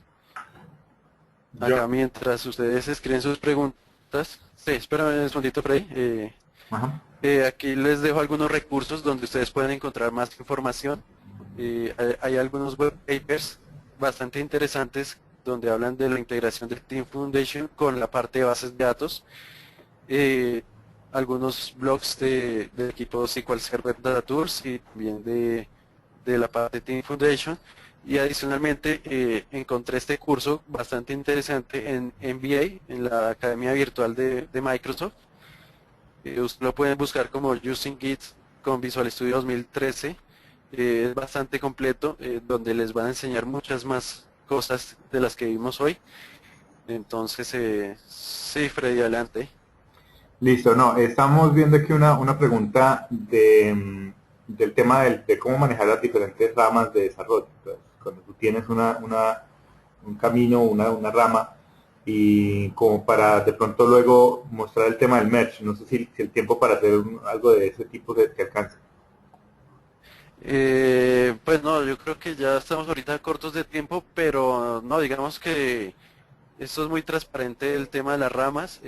acá Yo, mientras ustedes escriben sus preguntas, sí, espérame un segundito, Freddy. ajá. Aquí les dejo algunos recursos donde ustedes pueden encontrar más información. Hay algunos web papers bastante interesantes donde hablan de la integración de Team Foundation con la parte de bases de datos. eh, Algunos blogs del equipo SQL Server Data Tools y también de la parte de Team Foundation. Y adicionalmente encontré este curso bastante interesante en MBA, en la Academia Virtual de Microsoft. Usted lo pueden buscar como Using Git con Visual Studio 2013. Es bastante completo, donde les van a enseñar muchas más cosas de las que vimos hoy. Entonces, sí, Freddy, adelante. Listo, no, estamos viendo aquí una pregunta del tema de cómo manejar las diferentes ramas de desarrollo. Entonces, cuando tú tienes un camino, una rama, y como para de pronto luego mostrar el tema del merge, no sé si el tiempo para hacer algo de ese tipo te alcanza. Pues no, yo creo que ya estamos ahorita cortos de tiempo, pero no, digamos que esto es muy transparente el tema de las ramas.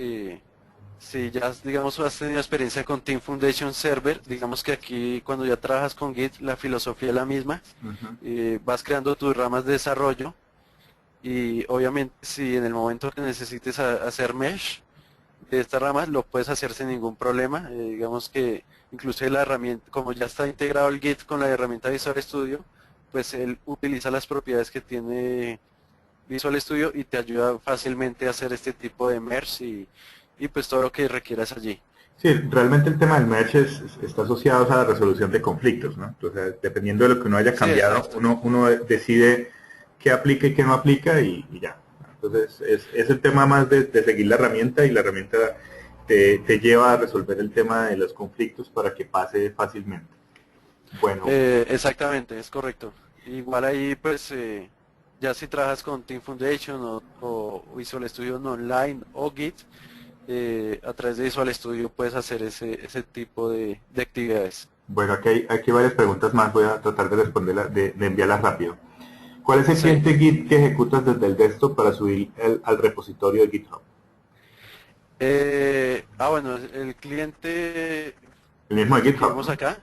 Si ya, digamos, has tenido experiencia con Team Foundation Server, digamos que aquí cuando ya trabajas con Git, la filosofía es la misma. Ujú. Vas creando tus ramas de desarrollo y obviamente si en el momento que necesites hacer mesh de estas ramas, lo puedes hacer sin ningún problema. Digamos que incluso la herramienta, como ya está integrado el Git con la herramienta Visual Studio, pues él utiliza las propiedades que tiene Visual Studio y te ayuda fácilmente a hacer este tipo de merge y pues todo lo que requieras allí. Sí, realmente el tema del merge está asociado a la resolución de conflictos, ¿no? Entonces, dependiendo de lo que uno haya Sí, cambiado, exacto. uno decide qué aplica y qué no aplica y ya. Entonces, es el tema más de seguir la herramienta y la herramienta te lleva a resolver el tema de los conflictos para que pase fácilmente. Bueno, Exactamente, es correcto. Igual ahí pues ya si trabajas con Team Foundation o Visual Studio Online o Git, a través de Visual Studio puedes hacer ese tipo de actividades. bueno, aquí hay varias preguntas más, voy a tratar de responderlas, de enviarlas rápido. ¿Cuál es el Sí. cliente Git que ejecutas desde el desktop para subir al repositorio de GitHub? Bueno, el cliente El mismo de que GitHub, vimos ¿no? acá,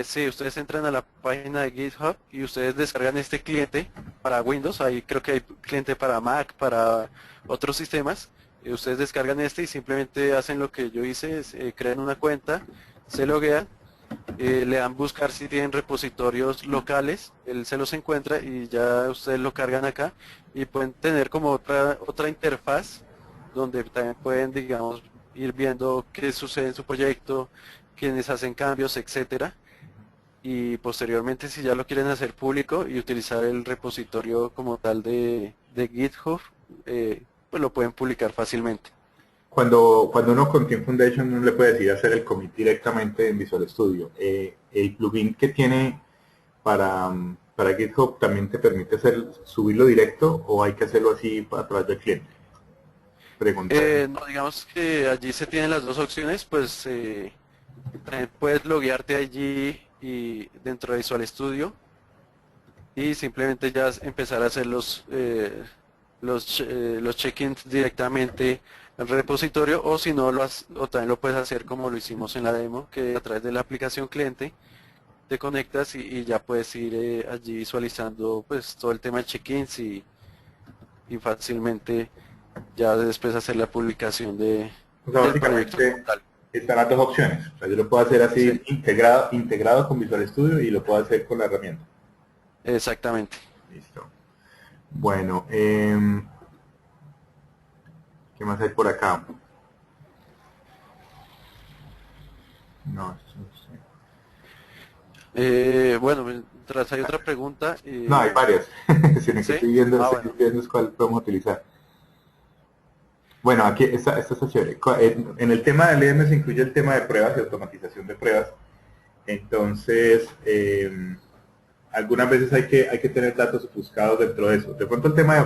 sí, ustedes entran a la página de GitHub y ustedes descargan este cliente para Windows, ahí creo que hay cliente para Mac, para otros sistemas. Ustedes descargan este y simplemente hacen lo que yo hice, crean una cuenta, se loguean, le dan buscar si tienen repositorios locales, él se los encuentra y ya ustedes lo cargan acá y pueden tener como otra interfaz donde también pueden, digamos, ir viendo qué sucede en su proyecto, quienes hacen cambios, etcétera. y posteriormente si ya lo quieren hacer público y utilizar el repositorio como tal de GitHub, pues lo pueden publicar fácilmente. Cuando uno con Team Foundation no le puede decir hacer el commit directamente en Visual Studio. El plugin que tiene para GitHub también te permite subirlo directo o hay que hacerlo así a través del cliente. Pregunta. No, digamos que allí se tienen las dos opciones, pues también puedes loguearte allí y dentro de Visual Studio y simplemente ya empezar a hacer los check-ins directamente al repositorio, o si no, o también lo puedes hacer como lo hicimos en la demo, que a través de la aplicación cliente te conectas y ya puedes ir allí visualizando pues todo el tema de check-ins y fácilmente ya después hacer la publicación O sea, del proyecto como básicamente tal. están las dos opciones. O sea, yo lo puedo hacer Sí, así integrado con Visual Studio y lo puedo hacer con la herramienta. exactamente. Listo. Bueno, ¿qué más hay por acá? No, esto no sé. Bueno, mientras hay otra pregunta, No, hay varias. Sino que ¿sí? Ah, estoy bueno. viendo es cuál podemos utilizar. Bueno, aquí esta está chévere. En el tema de LM se incluye el tema de pruebas y automatización de pruebas. Entonces, algunas veces hay que tener datos ofuscados dentro de eso. De pronto el tema de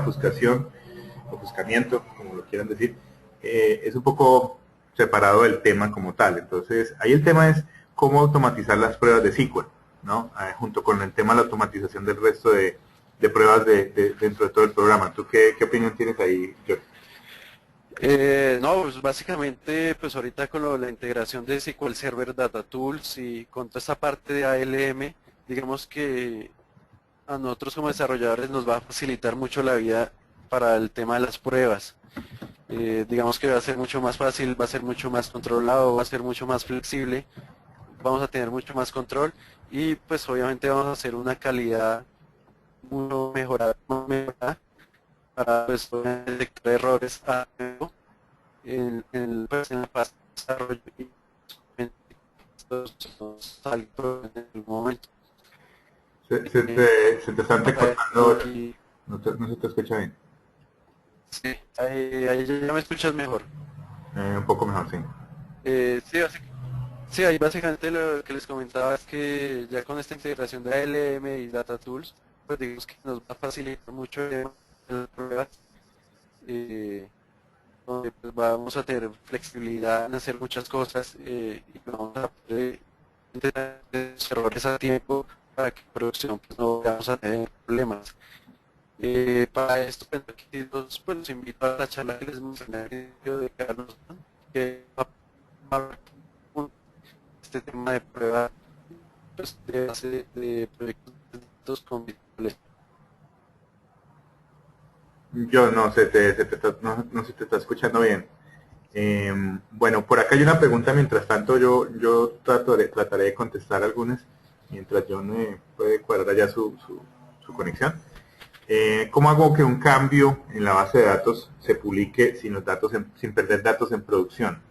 ofuscamiento, como lo quieran decir, es un poco separado del tema como tal. Entonces, ahí el tema es cómo automatizar las pruebas de SQL, ¿no? Junto con el tema de la automatización del resto de pruebas dentro de todo el programa. ¿Tú qué opinión tienes ahí, George? No, pues básicamente, pues ahorita con la integración de SQL Server Data Tools y con toda esta parte de ALM, digamos que a nosotros como desarrolladores nos va a facilitar mucho la vida para el tema de las pruebas. Digamos que va a ser mucho más fácil, va a ser mucho más controlado, va a ser mucho más flexible, vamos a tener mucho más control y pues obviamente vamos a hacer una calidad mucho mejorada para pues detectar errores a tiempo pues, en la fase de desarrollo y estos saltos en el momento. Eh, Se te está entrecortando, y, no se te escucha bien. sí, ahí ya me escuchas mejor. Un poco mejor, sí. Sí, sí, ahí básicamente lo que les comentaba es que ya con esta integración de ALM y Data Tools, pues digamos que nos va a facilitar mucho el tema de las pruebas, eh, donde pues vamos a tener flexibilidad en hacer muchas cosas y vamos a poder detectar los errores a tiempo para que en producción pues, no vamos a tener problemas. Para esto, pues, los invito a la charla que les mencioné al inicio de Carlos, ¿no? Que va a hablar este tema de prueba pues, de base de proyectos con visuales. Yo no no se te está escuchando bien. Bueno, por acá hay una pregunta, mientras tanto yo trataré de contestar algunas, mientras John puede cuadrar ya su conexión. ¿Cómo hago que un cambio en la base de datos se publique sin perder datos en producción?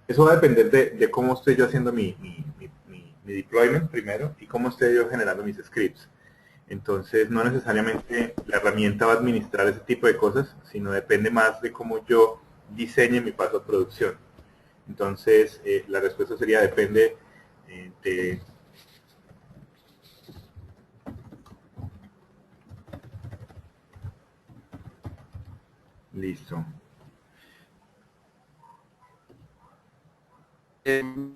Eso va a depender de cómo estoy yo haciendo mi deployment primero y cómo estoy yo generando mis scripts. Entonces, no necesariamente la herramienta va a administrar ese tipo de cosas, sino depende más de cómo yo diseñe mi paso a producción. Entonces, la respuesta sería depende de... Listo. Bien,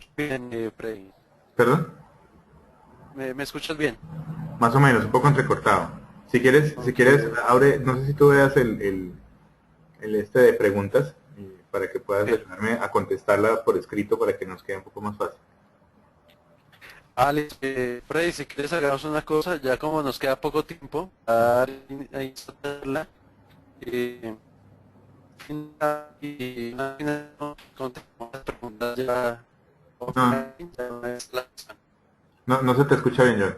Freddy. ¿Perdón? ¿Me escuchas bien? Más o menos, un poco entrecortado. Si Ok, quieres, abre, no sé si tú veas el este de preguntas para que puedas ok. ayudarme a contestarla por escrito para que nos quede un poco más fácil. Alex, Freddy, si quieres hagamos una cosa, ya como nos queda poco tiempo, a instalarla, eh, y una vez contestamos las preguntas ya No, offline, ya una vez no se te escucha bien, John.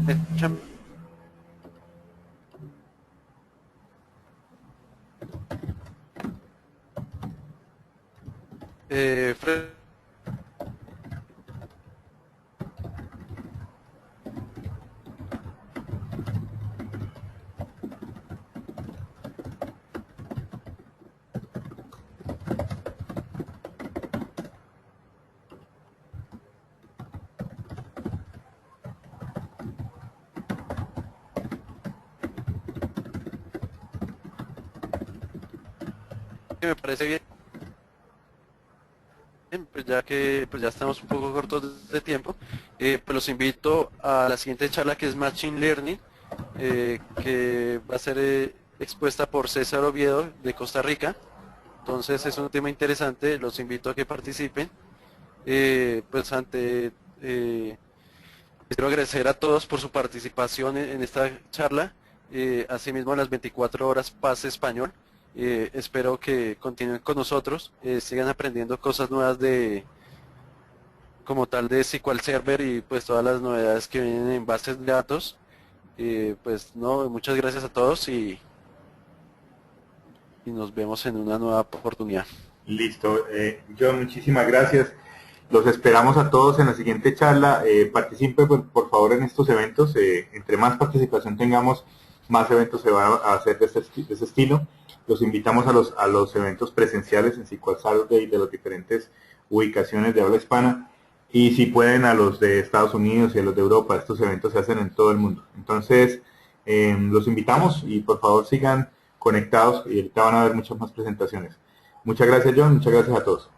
¿Me escuchan? Fred, me parece bien, pues ya que pues ya estamos un poco cortos de tiempo, pues los invito a la siguiente charla que es Machine Learning, que va a ser expuesta por César Oviedo de Costa Rica. Entonces es un tema interesante, los invito a que participen. Pues quiero agradecer a todos por su participación en esta charla. Asimismo, a las 24 horas Paz Español. Espero que continúen con nosotros, sigan aprendiendo cosas nuevas de como tal de SQL Server y pues todas las novedades que vienen en bases de datos. Pues no, muchas gracias a todos y nos vemos en una nueva oportunidad. Listo. John, muchísimas gracias. Los esperamos a todos en la siguiente charla. Participe por favor en estos eventos. Entre más participación tengamos, más eventos se van a hacer de ese estilo. Los invitamos a los eventos presenciales en SQL Saturday de las diferentes ubicaciones de habla hispana. Y si pueden, a los de Estados Unidos y a los de Europa. Estos eventos se hacen en todo el mundo. Entonces, los invitamos y por favor sigan conectados y ahorita van a ver muchas más presentaciones. Muchas gracias, John. Muchas gracias a todos.